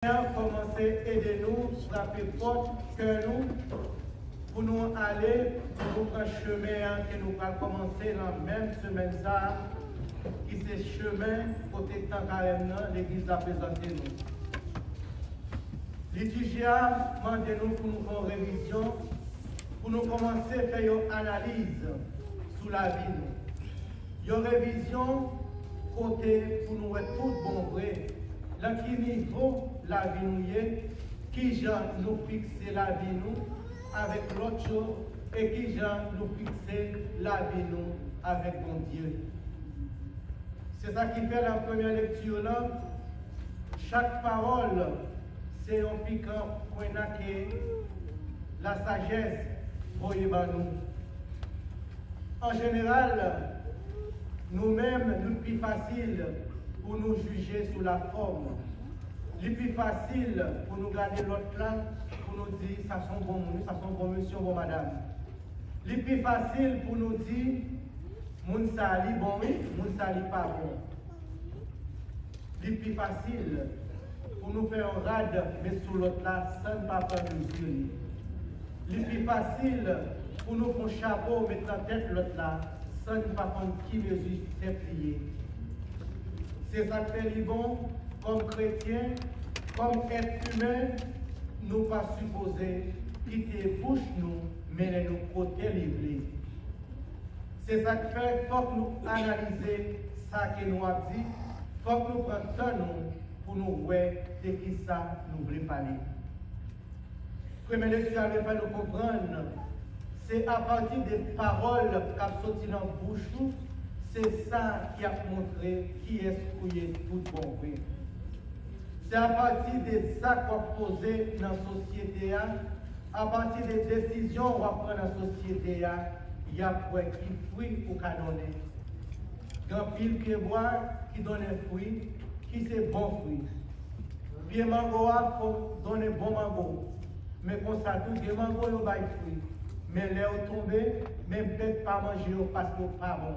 Commencez à aider nous, frapper porte, cœur nous, pour nous aller, pour nous prendre chemin que nous allons commencer dans la même semaine ça, qui c'est chemin côté temps carême, l'église a présenté nous. Liturgia, demandez-nous pour nous faire une révision, pour nous commencer à faire une analyse sur la vie nous. Une révision côté pour nous être tout bon vrai. Dans quel niveau la vie nous est, qui genre nous fixer la vie nous avec l'autre chose et qui genre nous fixer la vie nous avec mon Dieu. C'est ça qui fait la première lecture là. Chaque parole, c'est un piquant pour la sagesse pour nous. En général, nous-mêmes, nous plus facile pour nous juger sous la forme. Le plus facile pour nous garder l'autre là, pour nous dire ça sont bon monsieur, ça sont bon monsieur, bon madame. Le plus facile pour nous dire moun sali bon oui, moun sali pas bon. Le plus facile pour nous faire un rade, mais sous l'autre là, sans pas prendre mesure. Le plus facile pour nous faire un chapeau, mettre en tête l'autre là, sans pas prendre qui mesure tête liée. C'est ça que fait les bons, comme chrétiens, comme être humain, nous pas supposés quitter bouche nous, mais nous côté livré. C'est ça que fait, il faut que nous analyser ça que nous avons dit, il faut que nous prenions temps pour nous voir de qui ça nous voulons parler. Première lecture avait fait nous comprendre, c'est à partir des paroles qui ont sorti dans la bouche. C'est ça qui a montré qui est qui est tout bon. C'est à partir de ça qu'on a posé dans la société, à partir des décisions qu'on va prendre dans la société, il y a quoi qui fruit pour qu'on donne. Grand pile pied bois qui donne un fruit, qui c'est bon fruit. Pied mango, il faut donner bon mango. Mais pour ça, tout les mango, il y a fruit. Mais les tombé, même peut-être pas manger parce que pas bon.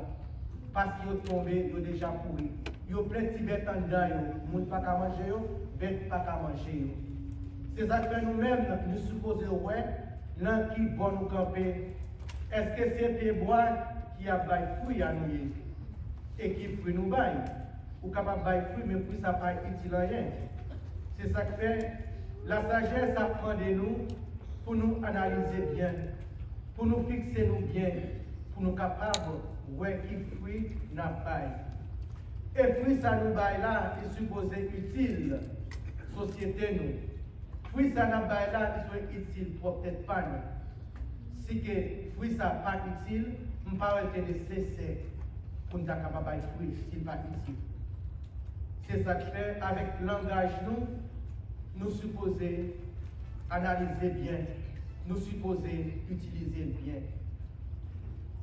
Parce qu'ils sont tombés, ils ont déjà pourri. Ils ont plein de petits bêtes en dedans, ils n'ont pas qu'à manger, bêtes pas qu'à manger. C'est ça que nous-mêmes, nous supposons, ouais, l'un qui bon nous camper. Est-ce que c'est les bois qui a bail fruit à nous et qui fruit nous bail? Ou capable de bail fruit, mais fruit ça n'a pas utile rien. C'est ça que fait la sagesse apprend de nous pour nous analyser bien, pour nous fixer nous bien, pour nous capables ouais qui fruit n'a pas. Et fruit ça nous bail là est supposé utile société nous. Fruit ça n'a pas là est utile pour peut-être pas nous. Si que fruit ça pas utile, on pas être nécessaire pour nous capable bail fruit s'il pas utile. C'est ça que fait avec langage nous supposons analyser bien, nous supposons utiliser bien.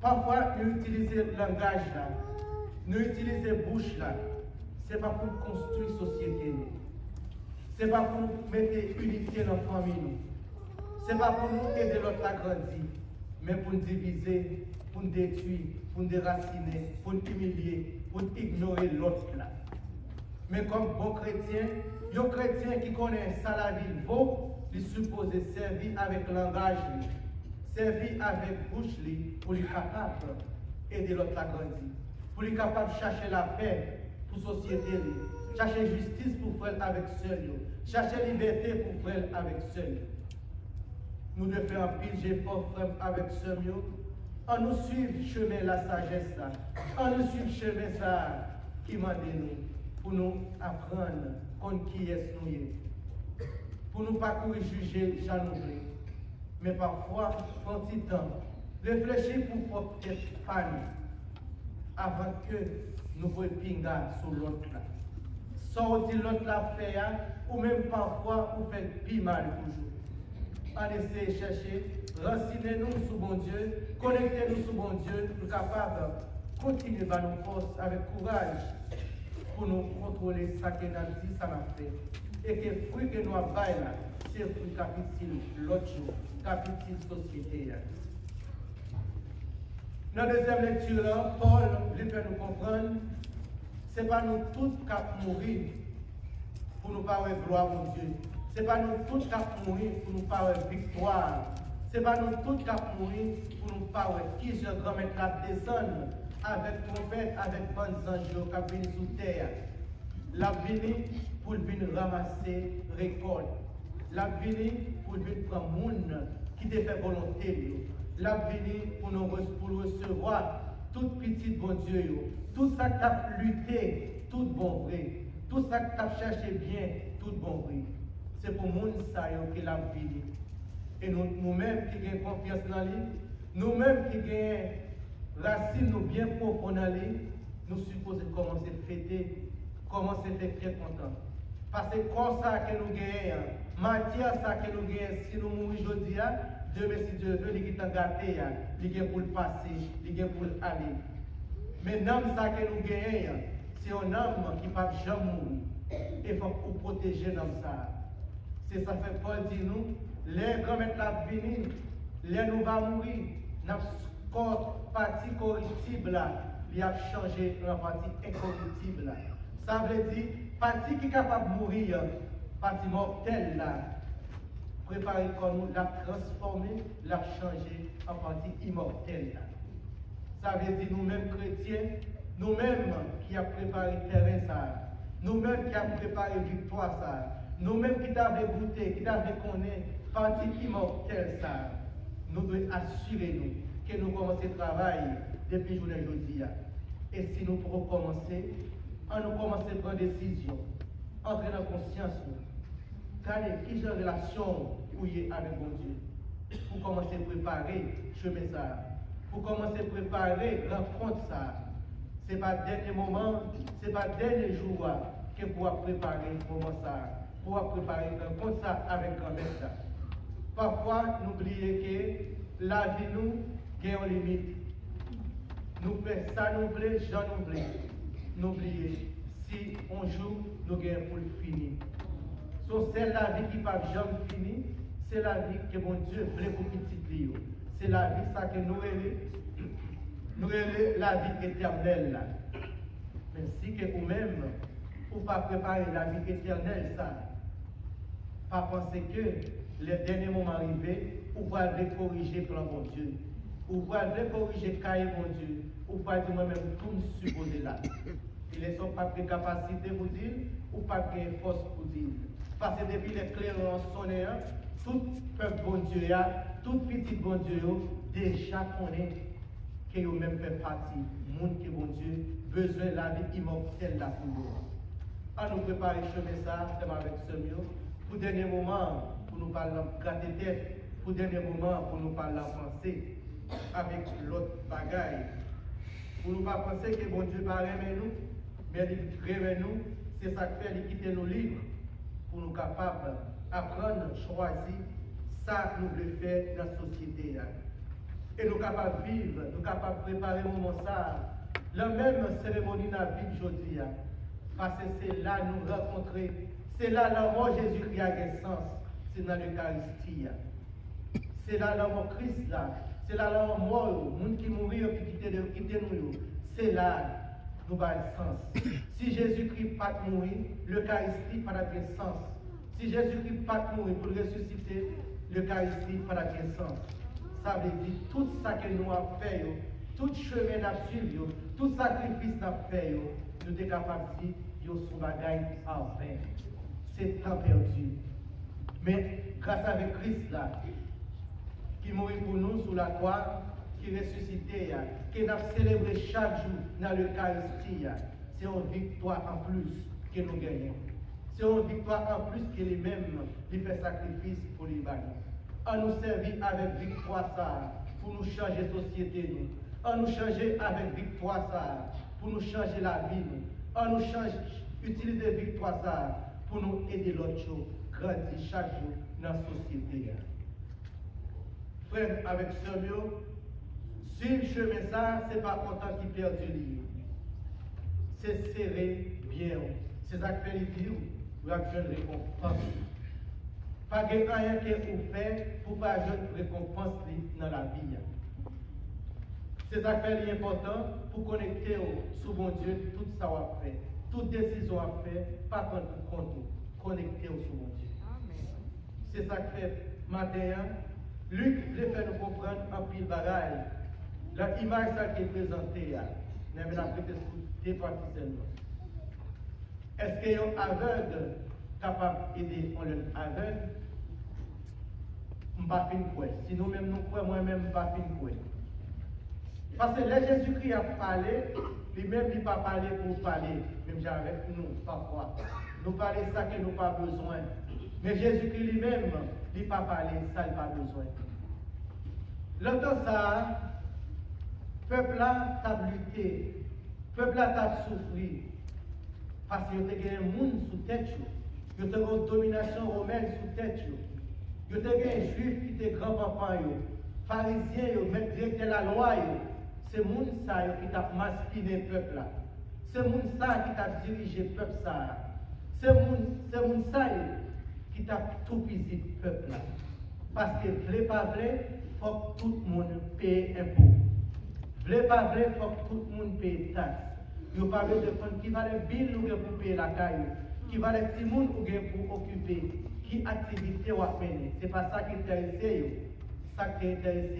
Parfois, nous utilisons le langage là, nous utilisons la bouche là, ce n'est pas pour construire la société, ce n'est pas pour mettre unité dans la famille, ce n'est pas pour nous aider l'autre à grandir, mais pour nous diviser, pour nous détruire, pour nous déraciner, pour nous humilier, pour nous ignorer l'autre là. Mais comme bon chrétien, un chrétien qui connaît ça la vie vaut, il suppose servir avec le langage. Servir avec bouche pour lui capable d'aider l'autre à grandir, pour lui capable de chercher la paix pour la société, chercher justice pour faire avec seul, chercher liberté pour faire avec seul. Nous devons faire un pile d'efforts avec seul, en nous suivre chemin la sagesse, en nous suivre chemin ça qui m'a donné pour nous apprendre contre qui est nous, pour nous pas courir juger, j'en oublie. Mais parfois, prends petit temps, réfléchis pour peut-être pas avant que nous voyons pinga sur l'autre là. Sortir l'autre là faire, ou même parfois, pour faire plus mal toujours. On essaie de chercher, renseigner-nous sur bon Dieu, connectez-nous sur bon Dieu, pour capable de continuer à nos forces avec courage pour nous contrôler ça que nous avons dit, ça m'a fait. Et que le fruit que nous avons là, c'est le fruit capitule l'autre jour. Capitule société. Dans la deuxième lecture, Paul veut faire nous comprendre, ce n'est pas nous tous qui mourir pour pour nous parler gloire, mon Dieu. Ce n'est pas nous tous qui avons mouru pour nous parler victoire. Ce n'est pas nous tous qui avons mouru pour nous parler qui je grand-mère la descendre avec trompette, avec bonnes anges qui viennent sous terre. La venue pour venir ramasser récolte. La venue pour venir prendre monde qui te fait volonté. La venue pour nous recevoir tout petit bon Dieu. Tout ça qui a lutté, tout bon vrai. Tout ça qui a cherché bien, tout bon vrai. C'est pour monde ça que la venue. Et nous-mêmes qui avons confiance dans lui, nous-mêmes qui avons racines nous bien profondes dans lui, nous supposons commencer à fêter, commencer à être très contents. Parce que comme ça que nous gagnons, matière ça que nous gagnons, si nous mourons aujourd'hui, Dieu, si Dieu veut, il est gâté, il est pour le passer, il est pour aller. Mais l'homme ça que nous gagnons, c'est un homme qui ne peut jamais mourir. Il faut protéger l'homme ça. C'est ça fait Paul dit nous, les grand-mères la venir, les nous va mourir, notre partie corruptible là, il a changé en partie incorruptible là. Ça veut dire, partie qui est capable de mourir, partie mortelle là, préparer comme nous, l'a transformer, l'a changer en partie immortelle là. Ça veut dire nous-mêmes chrétiens, nous-mêmes qui avons préparé le terrain ça, nous-mêmes qui avons préparé la victoire ça, nous-mêmes qui t'avons goûté, qui t'avons connaître, partie immortelle ça, nous devons assurer nous que nous commençons le travail depuis le jour d'aujourd'hui. Et si nous pouvons commencer, nous commençons à prendre des décisions, entrer dans la conscience, regardez qui j'ai en relation avec mon Dieu, pour commencer à préparer le chemin ça, pour commencer à préparer la rencontre ça. Ce n'est pas le dernier moment, ce n'est pas le dernier jour que pour préparer le moment ça, pour préparer la rencontre ça avec grand-mère ça. Parfois, n'oubliez que la vie nous a une limite. Nous faisons ça, nous voulons, j'en oublie. N'oubliez, si on joue, nous gagnons pour le finir. C'est la vie qui ne va jamais finir, c'est la vie que mon Dieu voulait pour petit Léo. C'est la vie ça que nous relève la vie éternelle. Là. Mais si que vous-même, vous ne pas préparer la vie éternelle, ça, pas penser que les derniers moments arrivés, vous pouvez corriger plan mon Dieu. Vous pouvez corriger cahier mon Dieu. Vous pouvez dire moi-même tout me supposer là. Ils ne sont pas de capacité pour dire, ou pas de force pour dire. Parce que depuis les clairs sonné, tout peuple bon Dieu, tout petit bon Dieu, déjà connaît que vous même fait partie, monde qui bon Dieu, besoin de la vie immortelle là pour nous. À nous préparer chemin ça, avec ce mieux, pour dernier moment, pour nous parler en gratter tête, pour dernier moment, pour nous parler en pensée, avec l'autre bagaille. Pour nous pas penser que bon Dieu va aimer nous, mais il aimer nous, c'est ça qui fait de quitter nos livres, pour nous capables d'apprendre, choisir ça que nous voulons faire dans la société. Et nous capables de vivre, nous capables de préparer le moment ça. La même cérémonie dans la vie aujourd'hui. Parce que c'est là nous rencontrer, c'est là la mort Jésus-Christ a un sens, c'est dans l'Eucharistie. C'est là la mort Christ là, c'est là la mort, les gens qui mourent qui quittent nous, c'est là nous avons sens. Si Jésus-Christ n'a pas mourir, l'Eucharistie n'a pas de sens. Si Jésus-Christ n'a pas mourir pour ressusciter, l'Eucharistie n'a pas de sens. Ça veut dire tout ça que nous avons fait, tout chemin nous avons suivi, tout sacrifice nous avons fait, nous sommes capables de dire, nous sommes bagaille en vain. C'est temps perdu. Mais grâce à Christ là, qui mourit pour nous sous la croix, qui ressuscité, qui nous célébré chaque jour dans l'Eucharistie, c'est une victoire en plus que nous gagnons. C'est une victoire en plus que lui-même il fait sacrifice pour les bagages. On nous servir avec victoire ça, pour nous changer la société. On nous changer avec victoire ça, pour nous changer la vie. On nous change, utiliser victoire ça, pour nous aider l'autre chose, grandir chaque jour dans la société. Frère, avec ce mieux, suivre le chemin ça, ce n'est pas content qui perd du livre. C'est serré bien. C'est ça que fait dire, vous avez une récompense. Pas de rien que vous faites pour pas avoir une récompense dans la vie. C'est ça qui est important pour connecter sur bon Dieu tout ça à fait. Toute décision à faire, pas prendre compte. connecter au mon Dieu. C'est ça que fait matin. Luc veut faire nous comprendre en pile bagaille. L'image qui est présentée, nous avons prêté sur deux parties seulement. Est-ce qu'il y a un aveugle capable d'aider un aveugle? Je ne suis pas fin de quoi. Si nous-mêmes nous croyons, moi-même, je ne suis pas fin de quoi. Parce que là, Jésus-Christ a parlé, lui-même, il n'a pas parlé pour parler, même avec nous, parfois. Nous parlons ça que nous n'avons pas besoin. Mais Jésus-Christ lui-même, il n'a pas parlé, ça, il n'a pas besoin. Longtemps, ça, le peuple-là a lutté, le peuple-là a souffert. Parce qu'il y a un monde sous tête, il y a une domination romaine sous tête, il y a un juif qui était grand-papa, pharisien, maître directeur de la loi. C'est le monde qui t'a maskiné le peuple là. C'est le monde qui t'a dirigé le peuple ça. C'est le monde qui t'a tout pisé le peuple là. Parce que vle pas vle, faut que tout le monde paye impôt. Vle pas vle, faut que tout le monde paye taxe. Vous parlez de compte qui va les billes ou pour payer la caille, qui va les petits monde ou pour occuper, qui activité ou à mener. C'est pas ça qui intéresse. Ça qui intéresse.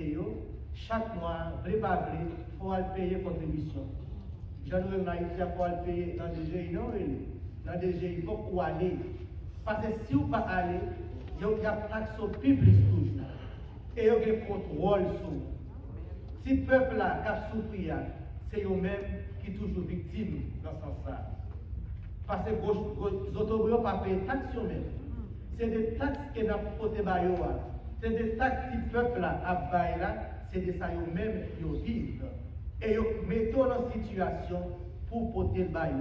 Chaque mois, il faut payer contribution. Je ne veux pas dire qu'il faut payer dans des DGI, non, dans des DGI, il faut aller. Parce que si vous ne pas aller, il y a un taxe public toujours. Et il y a un contrôle sur vous. Si le peuple là, qui a souffert, c'est eux-mêmes qui sont toujours victimes dans ce sens-là. Parce que les automobiles ne pas payer de taxes eux-mêmes. C'est des taxes qui n'ont pas de bail. C'est des taxes que le peuple là, a bail là. C'est de ça eux-mêmes qui vivent. Et ils mettent dans une situation pour porter le bail.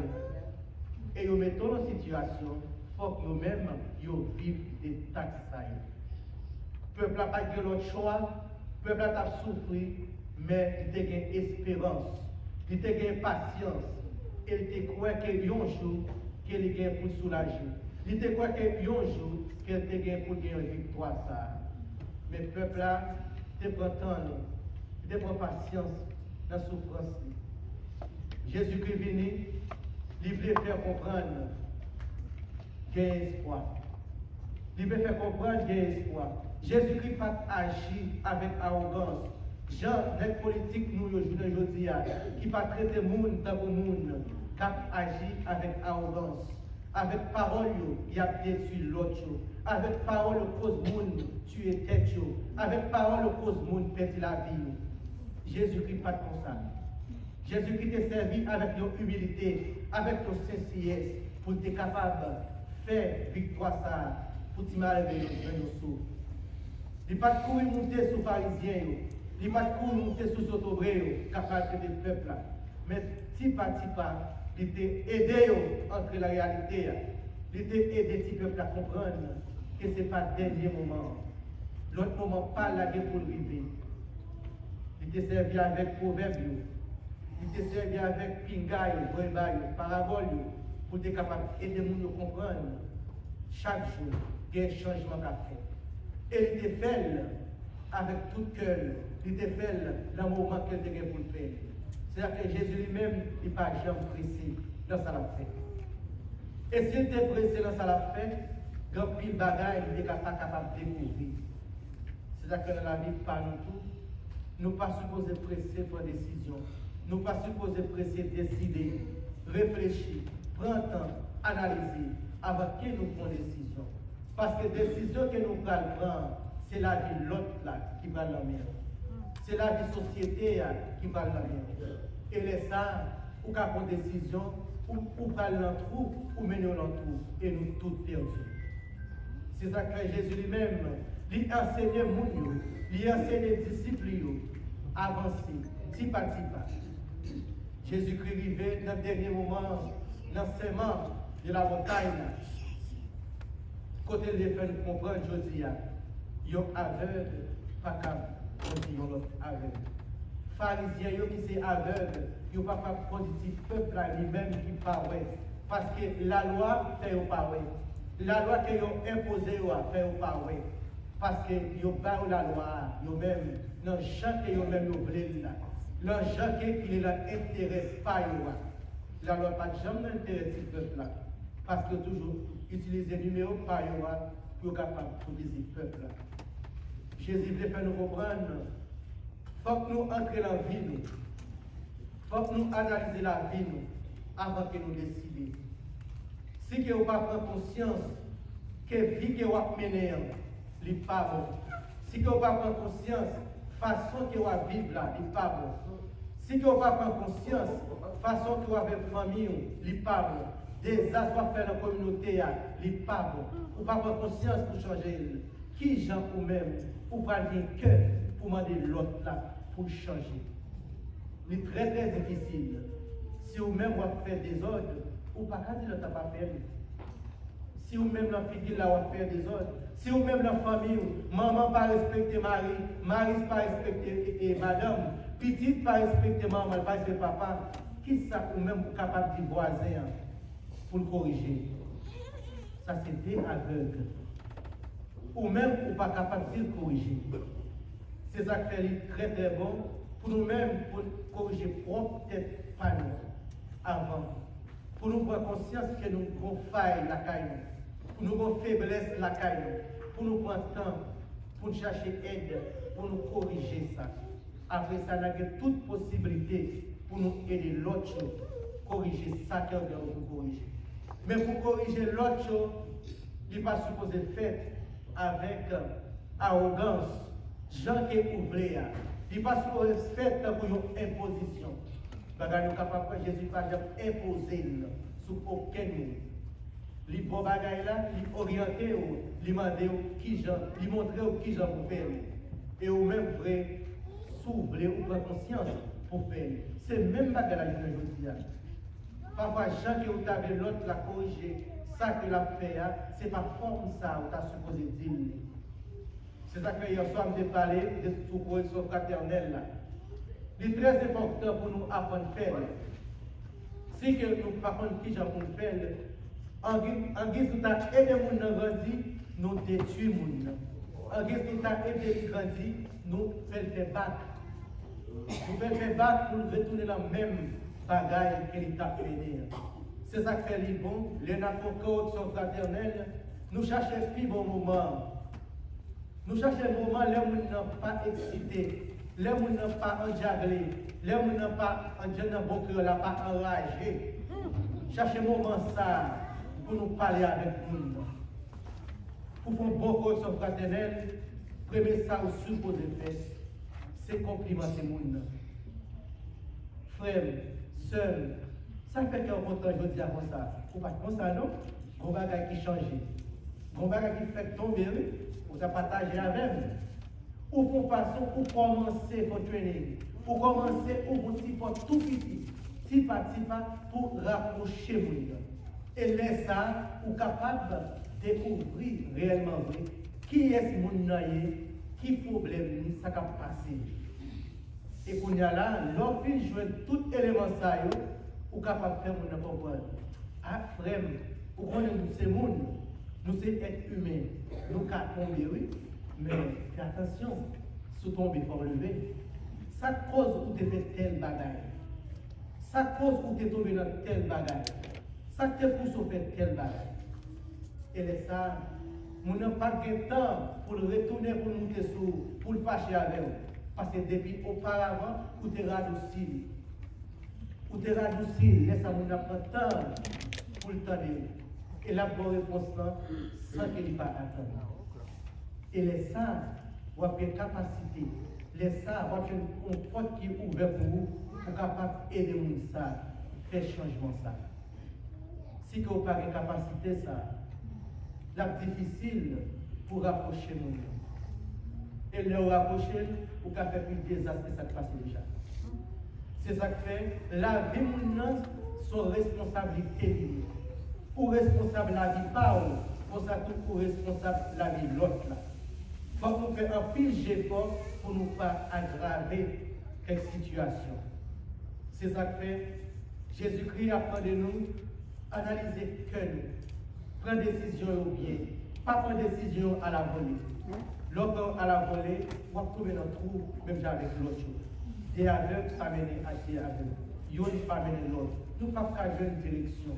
Et ils mettent dans une situation pour qu'eux-mêmes vivent des taxes. Le peuple n'a pas de l'autre choix, le peuple a souffert, mais il a une espérance, il a une patience. Il croit qu'il y a un jour qu'il a pour soulager. Il croit qu'il y a un jour qu'il a pour gagner une victoire. Mais le peuple a il prend temps, il prend patience dans la souffrance. Jésus-Christ est venu, il voulait faire comprendre qu'il y a espoir. Il veut faire comprendre qu'il y a espoir. Jésus-Christ n'a pas agi avec arrogance. Jean, notre politique, nous, aujourd'hui, qui n'a pas traité le monde dans le monde, qui a agi avec arrogance. Avec parole, il a détruit l'autre. Avec parole, cause monde, tu es tête. Avec parole, cause monde, perdre la vie. Jésus-Christ pas comme ça. Jésus-Christ t'a servi avec ton humilité, avec ton sincérité, pour être capable de faire victoire ça, pour te m'arriver dans nos sous. Il n'a pas de courir monter sur les pharisiens, il n'a pas de courir monter sur les autobrés, capable de peuple. Mais petit pas, il t'a aidé entre la réalité. Il t'a aidé petit peuple à comprendre que ce n'est pas le dernier moment. L'autre moment, pas là pour le vivre. Il t'a servi avec proverbe, il t'a servi avec pingaï, parabole, pour être capable d'aider les gens à comprendre. Chaque jour, il y a un changement qu'a fait. Et il t'a fait avec tout cœur, il t'a fait dans le moment qu'il t'a pour le faire. C'est-à-dire que Jésus lui-même, il n'est pas jamais pressé dans sa fait. Et s'il était pressé dans sa fait, grand pile bagaille, il n'est pas capable de découvrir. C'est-à-dire que dans la vie, pas nous tout, nous ne sommes pas supposés presser pour une décision. Nous ne sommes pas supposés presser, décider, réfléchir, prendre temps, analyser, avant que nous prenions une décision. Parce que la décision que nous prenons, c'est la vie de l'autre qui va la merde. C'est la vie de la société qui va la merde. Et les ça, ou qu'à prendre une décision, ou prendre l'entrou, ou mener l'entrou, et nous tous perdus. C'est ça que Jésus lui-même, il enseigne les gens, il enseigne les disciples, avancer, petit pas. Jésus-Christ arrivait dans le dernier moment, dans le serment de la montagne. Côté de faire comprendre, je dis, il y a un aveugle, pas capable, on dit l'autre aveugle. Pharisiens qui sont aveugles, ils ne sont pas positif, peuple lui-même qui parle. Parce que la loi fait au parler. La loi qu'ils ont imposée fait au parler. Parce qu'ils ont pas la loi, ils ont même, dans chaque qu'ils ont même oublié là. Dans chaque qui est l'intérêt pas la loi. La loi pas jamais intérêt de ce peuple là. Parce que toujours, utiliser le numéro par euro pour capable de viser le peuple. Jésus veut faire nous comprendre. Il faut que nous entrions dans la vie. Il faut que nous analysions la vie avant que nous décidions. Si vous n'avez pas pris conscience que la vie que vous avez menée n'est pas bon. Si vous n'avez pas pris conscience de la façon que vous vivez là, n'est pas bon. Si vous n'avez pas pris conscience de la façon que vous avez famille, n'est pas bon. Des actes à faire dans la communauté, n'est pas bon. Vous n'avez pas pris conscience pour changer. Qui gens ou même, ou pas bien cœur pour demander l'autre là pour changer. C'est très très difficile. Si vous-même vous faites des ordres, ou pas qu'à dire l'autre pas faire. Si vous-même la fille là vous faire des ordres, si vous-même la famille, maman pas respecter Marie, Marie pas respecter madame, petite pas respecter maman, pas respecter papa, qui ça vous-même vous capable de voisin pour le corriger? Ça c'est des aveugles. Ou même ou pas capable de corriger. C'est ça qui fait très très bon pour nous-mêmes, pour corriger propre tête pas nous avant. Pour nous prendre conscience que nous avons faille la caille, pour nous avons faiblesse la caille, pour nous prendre temps, pour chercher aide, pour nous corriger ça. Après ça, nous avons toute possibilité pour nous aider l'autre chose, corriger ça qu'on doit corriger. Mais pour corriger l'autre chose, il n'est pas supposé faire avec arrogance, gens qui ouvrent, il n'est pas supposé faire pour une imposition. Nous sommes capables de Jésus par exemple imposer sur aucun monde. Il prend bagaille là, il orienter, il demander qui gens, il montrer qui gens pour faire. Et au même vrai, s'ouvrir ou prendre conscience pour faire. C'est même bagaille là je dis. Parfois, gens qui ont tapé l'autre la corriger, ça que l'a fait, c'est pas forme ça où tu as supposé dire. C'est ça que hier soir, je me parlé de sous correction fraternelle là. C'est très important pour nous apprendre à faire. Si que nous ne apprenons pas qui j'ai pour faire, en guise nous avons aidé les gens à grandir, nous détruisons les gens. En guise nous avons aidé les gens à grandir, nous faisons faire battre. Nous faisons faire battre pour retourner dans la même bagaille que l'État fait. C'est ça qui fait les bons, les correction fraternelle, nous cherchons le plus bon moment. Nous cherchons le moment où nous n'sommes pas excités. Les gens n'ont pas enjaglé, les gens n'ont pas pas enragé. Cherchez un moment ça pour nous parler avec nous. Pour faire une bonne correction fraternelle, premier ça vous supposez faire, c'est complimenter les gens. Frère, sœur, ça fait qu'on content je dis avant ça. Ou pas comme ça, non? On va qui change. On va qui fait tomber, on va partager avec nous. Ou pour façon, pour commencer votre training, pour commencer au petit pas tout petit, petit pas, pour rapprocher vous. Et laisser ça, vous capable de découvrir réellement qui est ce monde, qui problème ça va passer. Et qu'on y a là, lorsqu'il joue tout élément ça, vous capable de faire mon comprendre. Ah, frère, vous connaissez ces mondes, nous sommes êtres humains, nous pouvons tomber, oui. Mais fais attention, sous tomber pour lever. Ça cause où tu fais tel bagaille. Ça cause où tu es tombé dans tel bagaille. Ça te pousse à faire tel bagaille. Et les ça, nous n'avons pas de temps pour le retourner, pour le monter sur, pour le fâcher avec vous. Parce que depuis auparavant, vous te radouci. Vous te radouci, laissez nous n'avons pas de temps pour le temps. Et la bonne réponse sans qu'il n'y ait pas attendre. Et les ça, vous avez une capacité. Les ça, vous avez une porte qui est ouverte pour vous, pour capable d'aider les gens ça, faire changement ça. Si vous n'avez pas une capacité, ça, c'est difficile pour rapprocher les gens. Et le rapprocher, vous pouvez faire plus de désastre que ça qui passe déjà. C'est ça qui fait, la vie de gens, son responsabilité. Ou responsable la vie pas, pour ça tout responsable la vie de l'autre là. Il faut qu'on fasse un pile d'effort pour ne pas aggraver cette situation. C'est ça que fait Jésus-Christ apprend de nous analyser que nous, prendre décision au bien, pas prendre décision à la volée. L'autre à la volée, on va trouver dans le trou, même avec l'autre chose. Des aveugles pas mener à des aveugles. Ils ne pas mener l'autre. Nous ne pouvons pas jouer une direction.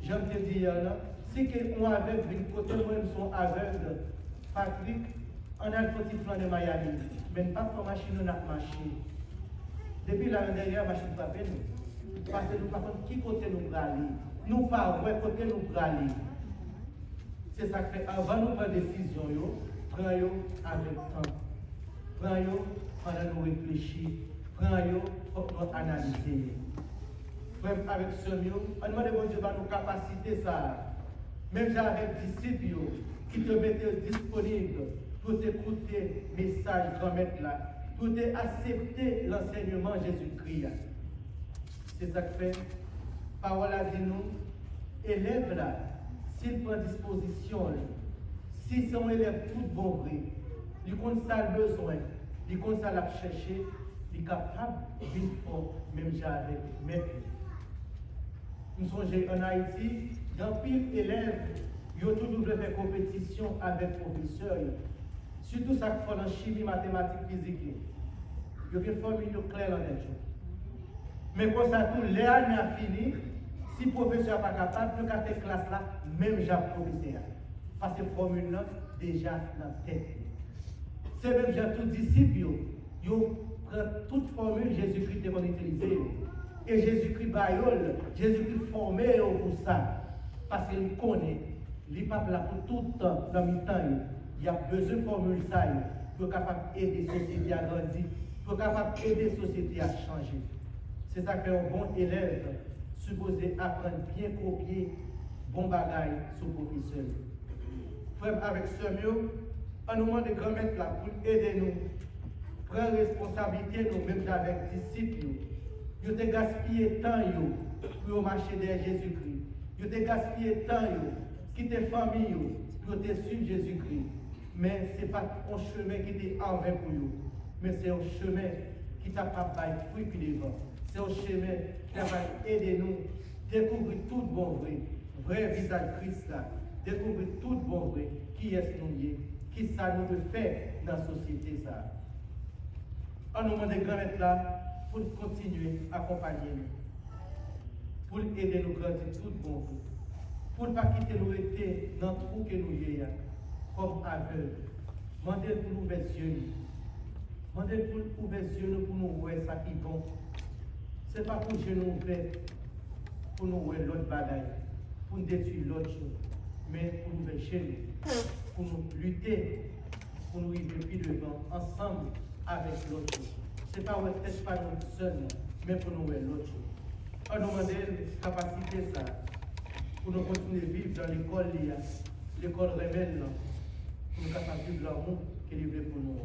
Je te dis là, Si on aveugle d'une côté, moi-même, son aveugle, Patrick, on a le petit plan de Miami, mais pas pour machine, on a marché. Depuis l'année dernière, la machine frappe nous. Parce que nous, par contre, qui côté nous aller? Nous pas, ouais, côté nous aller. C'est ça que fait, avant nous prendre décision, prenons avec temps. Prenons pendant nous réfléchir. Prenons pour nous analyser. Frère, avec ce mieux, on demande à Dieu dans nos capacités, ça. Même avec disciples qui te mettent disponible pour t'écouter le message grand maître là, pour accepter l'enseignement Jésus-Christ. C'est ça que fait. Parole a dit nous, élève là, s'il prend disposition, si son élève tout bon vrai, il compte ça le besoin, il compte ça la chercher, il est capable de fort, même avec maître. Nous sommes en Haïti, dans pile élèves, ils ont toujours fait compétition avec professeurs. Surtout ça qui fait en chimie, mathématiques, physique. Ils ont une formule claire dans les choses. Mais pour ça, tout l'année a fini, si le professeur n'est pas capable, il a fait classe là, même j'ai professeur. Parce que la formule là, déjà dans la tête. C'est même j'ai tout disciple, ils prennent toute formule Jésus-Christ qu'on utilise. Et Jésus-Christ baïole, Jésus-Christ formé pour ça. Parce qu'il connaît, il n'est pas là pour tout le temps, dans le temps. Il y a besoin de formuler ça pour capable aider la société à grandir, pour capable aider la société à changer. C'est ça qu'un bon élève supposé apprendre bien copier bon bagaille sur le professeur. Frère, avec ce mieux, on nous demande de grand maître là pour aider nous, prendre responsabilité nous-mêmes avec disciples. Ils ont gaspillé temps pour marcher derrière Jésus-Christ. Ils ont gaspillé temps, quitter famille pour suivre Jésus-Christ. Mais ce n'est pas un chemin qui est envers pour eux, mais c'est un chemin qui t'a pas fait fruit puis devant. C'est un chemin qui va aider nous à découvrir tout bon vrai visage de Christ là, découvrir tout bon vrai, qui est nous, qui ça nous veut faire dans la société ça. On nous demande de grand être là pour continuer à accompagner nous, pour aider nous à grandir tout bon vrai, pour ne pas quitter nous été dans le trou que nous y comme aveugles. Demandez pour nous ouvrir les yeux. Demandez pour ouvrir les yeux pour nous voir ça qui est bon. Ce n'est pas pour que nous ouvrons, pour nous voir l'autre bagaille, pour nous détruire l'autre chose, mais pour nous ouvrir chez nous, pour nous lutter, pour nous vivre plus devant, ensemble avec l'autre chose. Ce n'est pas peut-être pas nous seuls, mais pour nous voir l'autre chose. On nous demande la capacité ça, pour nous continuer à vivre dans l'école, l'école rebelle, pour nous capables de vivre l'amour qu'il est pour nous.